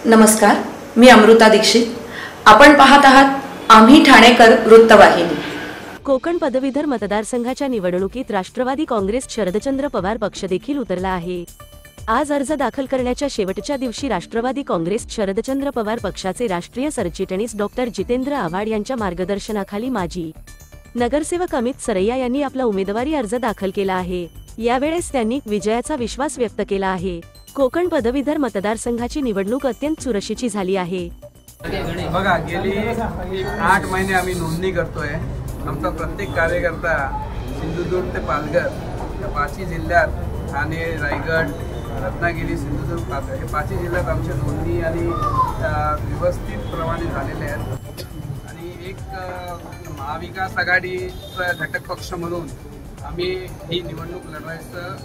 नमस्कार, मी अमृता दीक्षित. आपण पाहत आहात आम्ही ठाणेकर वृत्तवाहिनी. कोकण पदवीधर मतदारसंघाच्या निवडणुकीत राष्ट्रवादी काँग्रेस शरदचंद्र पवार पक्ष देखील उतरला आहे. आज अर्ज दाखल करण्याच्या शेवटच्या दिवशी राष्ट्रवादी काँग्रेस शरदचंद्र पवार पक्षाचे राष्ट्रीय सरचिटणीस डॉक्टर जितेंद्र आव्हाड यांच्या मार्गदर्शनाखाली माजी नगरसेवक अमित सरैया यांनी आपला उमेदवारी अर्ज दाखल केला आहे. यावेळेस त्यांनी विजयाचा विश्वास व्यक्त केला आहे. कोकण पदवीधर मतदारसंघाची निवडणूक अत्यंत चुरशीची झाली आहे. बघा, गेली 8 महिने आम्ही नोंदणी करतोय. आमचा प्रत्येक कार्यकर्ता सिंधुदुर्ग ते पालघर या 5 जिल्ह्यात, ठाणे, रायगड, रत्नागिरी, सिंधुदुर्ग, पालघर हे 5 जिल्ह्यात आमच्या नोंदणी आणि व्यवस्थित प्रमाणे झालेले आहेत. आणि एक महाविकास आघाडीचा घटक पक्ष म्हणून आम्ही ही निवडणूक लढवायचं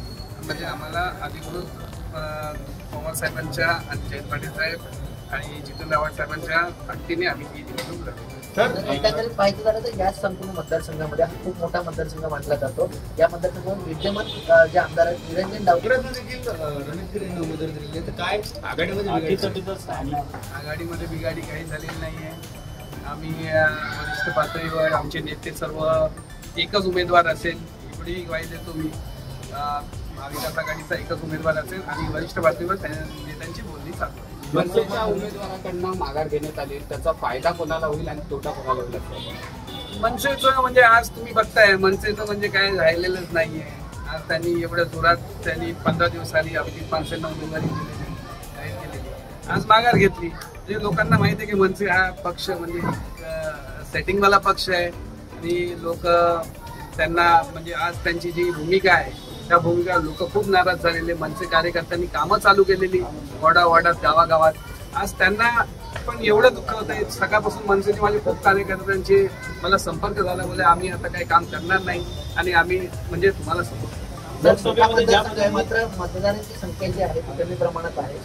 म्हणजे आम्हाला अधिकृत पवार साहेबांच्या आणि जयंत पाटील साहेब आणि जितेंद्र आव्हाड साहेबांच्या ताकदीने आम्ही ही निवडणूक लढवतो. तर एकंदरीत पाहिजे झालं तर या संपूर्ण मतदारसंघामध्ये हा खूप मोठा मतदारसंघ मानला जातो. या मतदारसंघात विद्यमान जे आमदार आहेत निरंजन डावकरे देखील रणनीतीने उमेदवारी दिलेली, तर काय आघाडीमध्ये बिघाडी काही झालेली नाहीये. आम्ही वरिष्ठ पातळीवर आमचे नेते सर्व एकच उमेदवार असेल एवढी ग्वाही देतो मी. महाविकास आघाडीचा एकच उमेदवार असेल आणि वरिष्ठ पातळीवर नेत्यांची बोलणी चालू आहे. मनसेच्या उमेदवाराकडनं माघार घेण्यात आली, त्याचा फायदा कोणाला होईल आणि तोटा कोणाला होईल? मनसेचं म्हणजे आज तुम्ही बघताय, मनसेचं म्हणजे काय राहिलेलंच नाहीये. आज त्यांनी एवढ्या जोरात त्यांनी 15 दिवसांनी अभिजित मानसेंना उमेदवारी जाहीर केलेली, आज माघार घेतली. म्हणजे लोकांना माहिती आहे की मनसे हा पक्ष म्हणजे सेटिंगवाला पक्ष आहे आणि लोक त्यांना म्हणजे आज त्यांची जी भूमिका आहे त्या भूमिका लोक खूप नाराज झालेले. मनसे कार्यकर्त्यांनी कामं चालू केलेली वाडावाडात, गावागावात. आज त्यांना पण एवढं दुःख होत आहे. सकाळपासून मनसेचे माझे खूप कार्यकर्त्यांचे मला संपर्क झाला, बोले आम्ही आता काही काम करणार नाही आणि आम्ही म्हणजे तुम्हाला मात्र मतदारांची संख्या जी आहे ती कमी प्रमाणात आहे.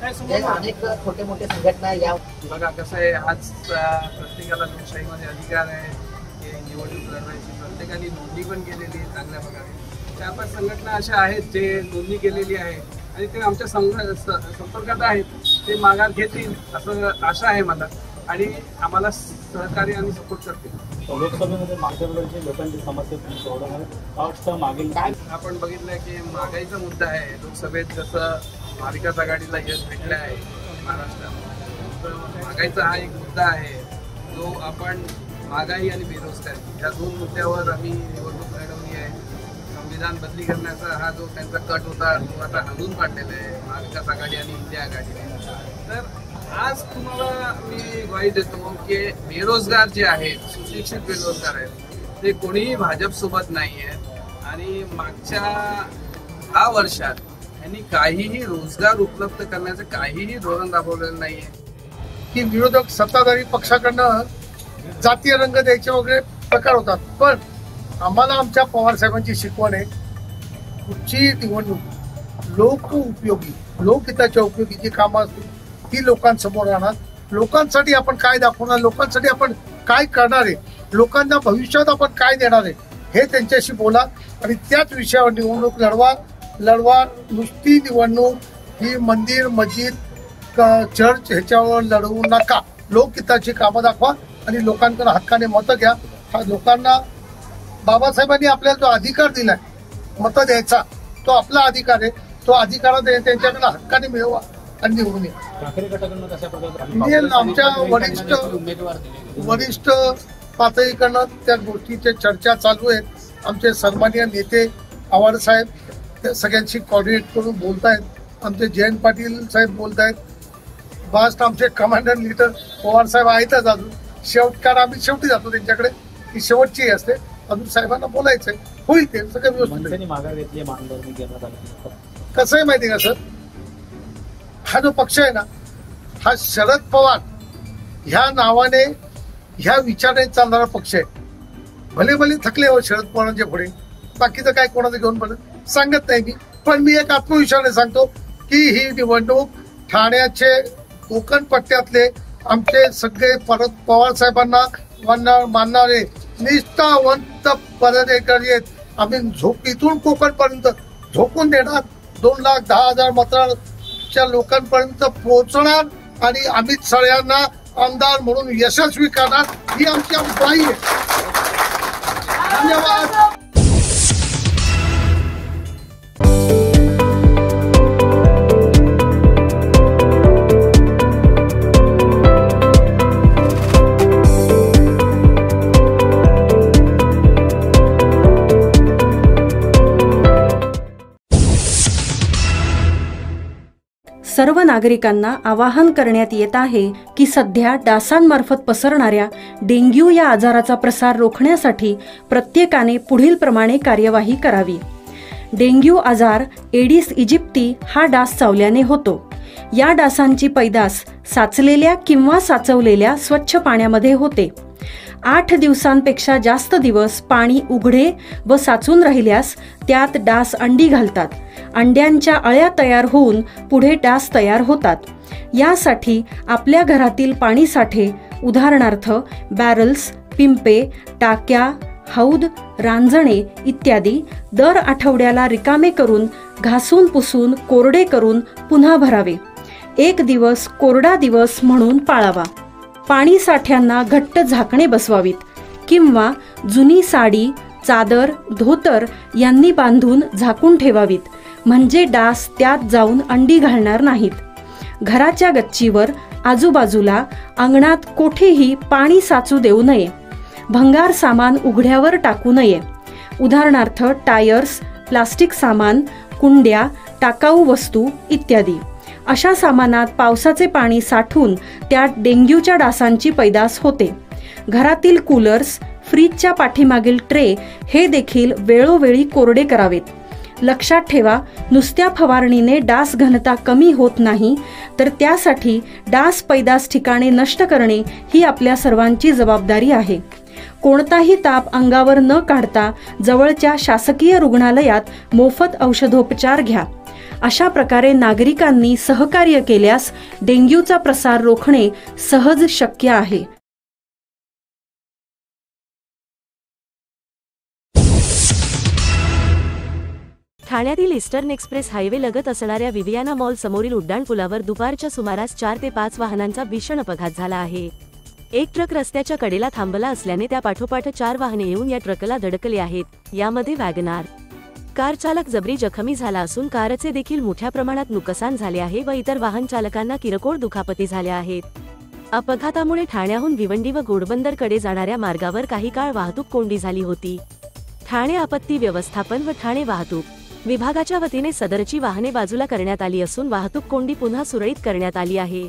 अनेक छोटे मोठे संघटना या बघा कसं आहे, आज प्रत्येकाला लोकशाहीमध्ये अधिकार आहे निवडणूक लढवायची. प्रत्येकाने नोंदणी पण केलेली आहे चांगल्या प्रकारे. 4-5 संघटना अशा आहेत जे नोंदणी केलेली आहे आणि ते आमच्या संपर्कात आहेत. ते माघार घेतील असं आशा आहे मला आणि आम्हाला सहकार्य आणि सपोर्ट करतील. लोकसभेमध्ये मागच्या वेळेची लोकांची समस्या मागील काय आपण बघितलं की महागाईचा मुद्दा आहे. लोकसभेत जसं महाविकास आघाडीला यश भेटलं आहे महाराष्ट्रात, तर महागाईचा हा एक मुद्दा आहे जो आपण महागाई आणि बेरोजगारी या 2 मुद्द्यावर आम्ही निवडणूक लढवली आहे. संविधान बदली करण्याचा हा जो त्यांचा कट होता तो आता हाणून पाडलेला आहे महाविकास आघाडी आणि इंडिया आघाडीने. तर आज तुम्हाला मी ग्वाही देतो की बेरोजगार जे आहेत, सुशिक्षित बेरोजगार आहेत, ते कोणीही भाजपसोबत नाही आहेत आणि मागच्या 10 वर्षात यांनी काहीही रोजगार उपलब्ध करण्याचं काहीही धोरण राबवलेलं नाहीये. की विरोधक सत्ताधारी पक्षाकडनं जातीय रंग द्यायचे वगैरे प्रकार होतात, पण आम्हाला आमच्या पवार साहेबांची शिकवण आहे, कुठची निवडणूक लोक उपयोगी, लोकहिताच्या उपयोगी जी कामं असतील ती लोकांसमोर राहणार. लोकांसाठी आपण काय दाखवणार, लोकांसाठी आपण काय करणार आहे, लोकांना भविष्यात आपण काय देणार आहे हे त्यांच्याशी बोला आणि त्याच विषयावर निवडणूक लढवा. नुसती निवडणूक ही मंदिर, मस्जिद, चर्च ह्याच्यावर लढवू नका. लोकहिताची कामं दाखवा आणि लोकांकडे हक्काने मतं घ्या. हा लोकांना बाबासाहेबांनी आपल्याला जो अधिकार दिलाय मतं द्यायचा, तो आपला अधिकार आहे. तो अधिकार त्यांच्याकडे हक्काने मिळवा आणि निवडून या. आमच्या वरिष्ठ पातळीकडनं त्या गोष्टीच्या चर्चा चालू आहेत. आमचे सन्माननीय नेते आव्हाड साहेब त्या सगळ्यांशी कोऑर्डिनेट करून बोलतायत. आमचे जयंत पाटील साहेब बोलतायत. बास्ट आमचे कमांडर लीडर पवार साहेब आहेतच. अजून शेवटकार आम्ही शेवटी जातो त्यांच्याकडे, ही शेवटची असते. अजून साहेबांना बोलायचंय, होईल ते सगळं व्यवस्थित. कसं आहे माहिती का सर, हा जो पक्ष आहे ना, हा शरद पवार ह्या नावाने ह्या विचाराने चालणारा पक्ष आहे. भले थकले हो शरद पवारांच्या पुढे, बाकीचं काय कोणाचं घेऊन पण सांगत नाही मी, पण मी एक आत्मविश्वासाने सांगतो की ही निवडणूक ठाण्याचे कोकण पट्ट्यातले आमचे सगळे परत पवार साहेबांना मानणारे निष्ठावंत पदाधिकारी आहेत. आम्ही इथून कोकणपर्यंत झोपून देणार. 2,10,000 मतदाराच्या लोकांपर्यंत पोहोचणार आणि अमित साळ्यांना आमदार म्हणून यशस्वी करणार ही आमची ग्वाही आहे. धन्यवाद. सर्व नागरिकांना आवाहन करण्यात येत आहे की सध्या डासांमार्फत पसरणाऱ्या डेंग्यू या आजाराचा प्रसार रोखण्यासाठी प्रत्येकाने पुढील प्रमाणे कार्यवाही करावी. डेंग्यू आजार एडिस इजिप्ती हा डास चावल्याने होतो. या डासांची पैदास साचलेल्या किंवा साचवलेल्या स्वच्छ पाण्यामध्ये होते. 8 दिवसांपेक्षा जास्त दिवस पाणी उघडे व साचून राहिल्यास त्यात डास अंडी घालतात. अंड्यांच्या अळ्या तयार होऊन पुढे डास तयार होतात. यासाठी आपल्या घरातील पाणी साठे उदाहरणार्थ बॅरल्स, पिंपे, टाक्या, हौद, रांजणे इत्यादी दर आठवड्याला रिकामे करून घासून पुसून कोरडे करून पुन्हा भरावे. 1 दिवस कोरडा दिवस म्हणून पाळावा. पाणी साठ्यांना घट्ट झाकणे बसवावीत किंवा जुनी साडी, चादर, धोतर यांनी बांधून झाकून ठेवावीत, म्हणजे डास त्यात जाऊन अंडी घालणार नाहीत. घराच्या गच्चीवर, आजूबाजूला, अंगणात कोठेही पाणी साचू देऊ नये. भंगार सामान उघड्यावर टाकू नये. उदाहरणार्थ टायर्स, प्लास्टिक सामान, कुंड्या, टाकाऊ वस्तू इत्यादी. अशा सामानात पावसाचे पाणी साठून त्यात डेंग्यूच्या डासांची पैदास होते. घरातील कूलर्स, फ्रीजच्या पाठीमागील ट्रे हे देखील वेळोवेळी कोरडे करावेत. लक्षात ठेवा, नुसत्या फवारणीने डास घनता कमी होत नाही, तर त्यासाठी डास पैदास ठिकाणे नष्ट करणे ही आपल्या सर्वांची जबाबदारी आहे. कोणताही ताप अंगावर न काढता जवळच्या शासकीय रुग्णालयात मोफत औषधोपचार घ्या. अशा प्रकारे नागरिकांनी सहकार्य केल्यास डेंग्यूचा प्रसार रोखणे सहज शक्य आहे. ठाण्यातील ईस्टर्न एक्सप्रेस हायवे लगत असणाऱ्या विवियाना मॉल समोरील उड्डाणपुलावर दुपारच्या सुमारास 4 ते 5 वाहनांचा भीषण अपघात झाला आहे. एक ट्रक रस्त्याच्या कडेला थांबला असल्याने त्या पाठोपाठ 4 वाहने येऊन या ट्रकला धडकले आहेत. यामध्ये वॅगनार कार चालक जबरी जखमी झाला असून कारचे देखील मोठ्या प्रमाणात नुकसान झाले आहे व इतर वाहन चालकांना किरकोळ दुखापती झाल्या आहेत. अपघातामुळे ठाण्याहून भिवंडी व घोडबंदरकडे जाणाऱ्या मार्गावर काही काळ वाहतूक कोंडी झाली होती. ठाणे आपत्ती व्यवस्थापन व ठाणे वाहतूक विभागाच्या वतीने सदरची वाहने बाजूला करण्यात आली असून वाहतूक कोंडी पुन्हा सुरळीत करण्यात आली आहे.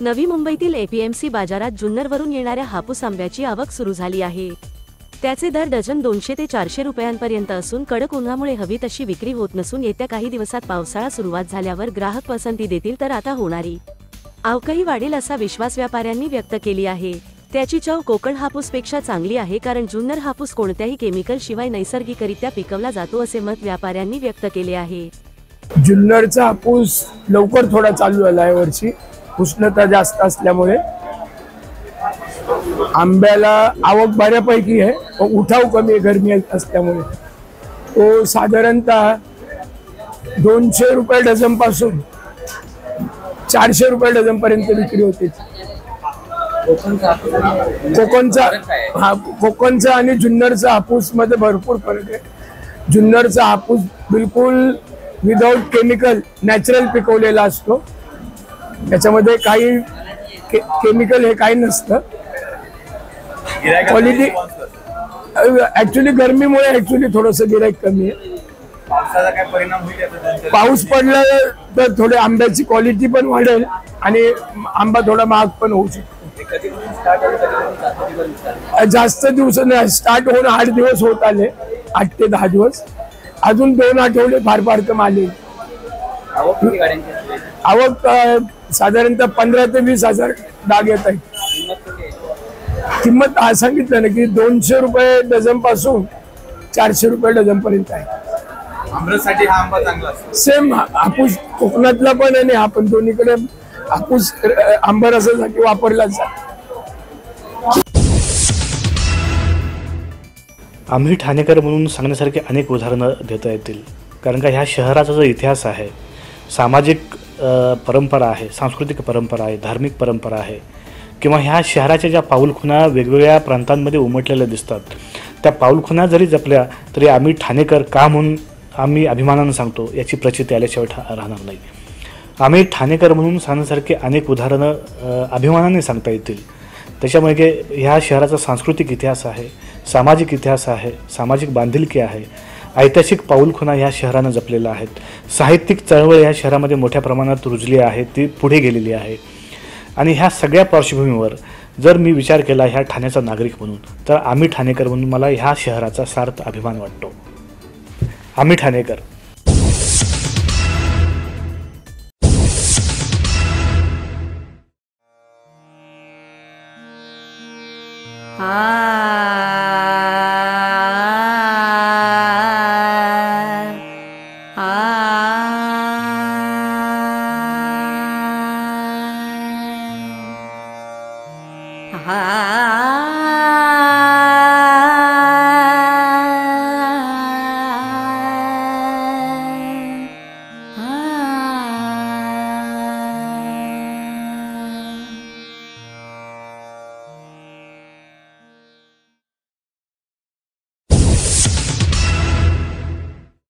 नवी मुंबईतील एपीएमसी बाजारात जुन्नरवरून येणाऱ्या हापूस आंब्याची आवक सुरू झाली आहे. त्याचे दर डझन 200 ते 400 रुपयांपर्यंत असून कडक उन्हामुळे हवी तशी विक्री होत नसून येत्या काही दिवसात पावसाळा सुरुवात झाल्यावर ग्राहक पसंती देतील तर आता होणारी आवकही वाढेल असा विश्वास व्यापाऱ्यांनी व्यक्त केली आहे. त्याची चव कोकण हापूसपेक्षा चांगली आहे कारण जुन्नर हापूस कोणत्याही केमिकल शिवाय नैसर्गिकरित्या पिकवला जातो असे मत व्यापाऱ्यांनी व्यक्त केले आहे. जुन्नरचा हापूस लवकर थोडा चालू झाला आहे. वर्षी उष्णता जास्त असल्यामुळे आंब्याला आवक बऱ्यापैकी आहे, पण उठाव कमी आहे गरमी असल्यामुळे. तो साधारणतः 200 रुपये डझन पासून 400 रुपये डझन पर्यंत विक्री होते. कोकणचा आणि जुन्नरचा हापूस मध्ये भरपूर फरक आहे. जुन्नरचा हापूस बिलकुल विदाउट केमिकल नॅचरल पिकवलेला असतो. त्याच्यामध्ये काही केमिकल हे काही नसतं. क्वालिटी ऍक्च्युली गरमीमुळे ऍक्च्युली थोडस गिराईक कमी आहे. पाऊस पडला तर थोडे आंब्याची क्वालिटी पण वाढेल आणि आंबा थोडा महाग पण होऊ शकतो. जास्त दिवस नाही, स्टार्ट होऊन 8 दिवस होत आले, 8 ते 10 दिवस. अजून 2 आठवडे फार फार कम आले. आवक साधारणतः 15 ते 20 हजार डाग येत आहेत. किंमत सांगितलं ना की 200 रुपये डझन पासून 400 रुपये डझन पर्यंत आहे. आंब्यासाठी हा आंबा चांगला असतो. सेम हापूस कोकणातला पण आणि हा पण दोन्हीकडे हापूस आंबा रसासाठी वापरला जातो. आम्ही ठाणेकर म्हणून सांगण्यासारखे अनेक उदाहरणं देता येतील, कारण का ह्या शहराचा जो इतिहास आहे, सामाजिक परंपरा आहे, सांस्कृतिक परंपरा आहे, धार्मिक परंपरा आहे, किंवा ह्या शहराच्या ज्या पाऊलखुणा वेगवेगळ्या प्रांतांमध्ये उमटलेल्या दिसतात, त्या पाऊलखुणा जरी जपल्या तरी आम्ही ठाणेकर का म्हणून आम्ही अभिमानानं सांगतो याची प्रचिती आल्याशिवाय राहणार नाही. आम्ही ठाणेकर म्हणून सांगण्यासारखे अनेक उदाहरणं अभिमानाने सांगता येतील. त्याच्यामुळे ह्या शहराचा सांस्कृतिक इतिहास आहे, सामाजिक इतिहास आहे, सामाजिक बांधिलकी आहे, ऐतिहासिक पाऊलखुणा ह्या शहरानं जपलेल्या आहेत. साहित्यिक चळवळ ह्या शहरामध्ये मोठ्या प्रमाणात रुजली आहे, ती पुढे गेलेली आहे. आणि ह्या सगळ्या पार्श्वभूमीवर जर मी विचार केला ह्या ठाण्याचा नागरिक म्हणून, तर आम्ही ठाणेकर म्हणून मला ह्या शहराचा सार्थ अभिमान वाटतो. आम्ही ठाणेकर.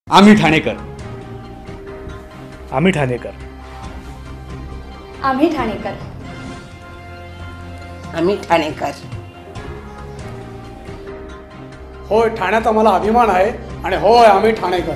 आम्ही ठाणेकर. आम्ही ठाणेकर. आम्ही ठाणेकर. आम्ही ठाणेकर. होय, ठाण्याचा मला अभिमान आहे आणि होय आम्ही ठाणेकर.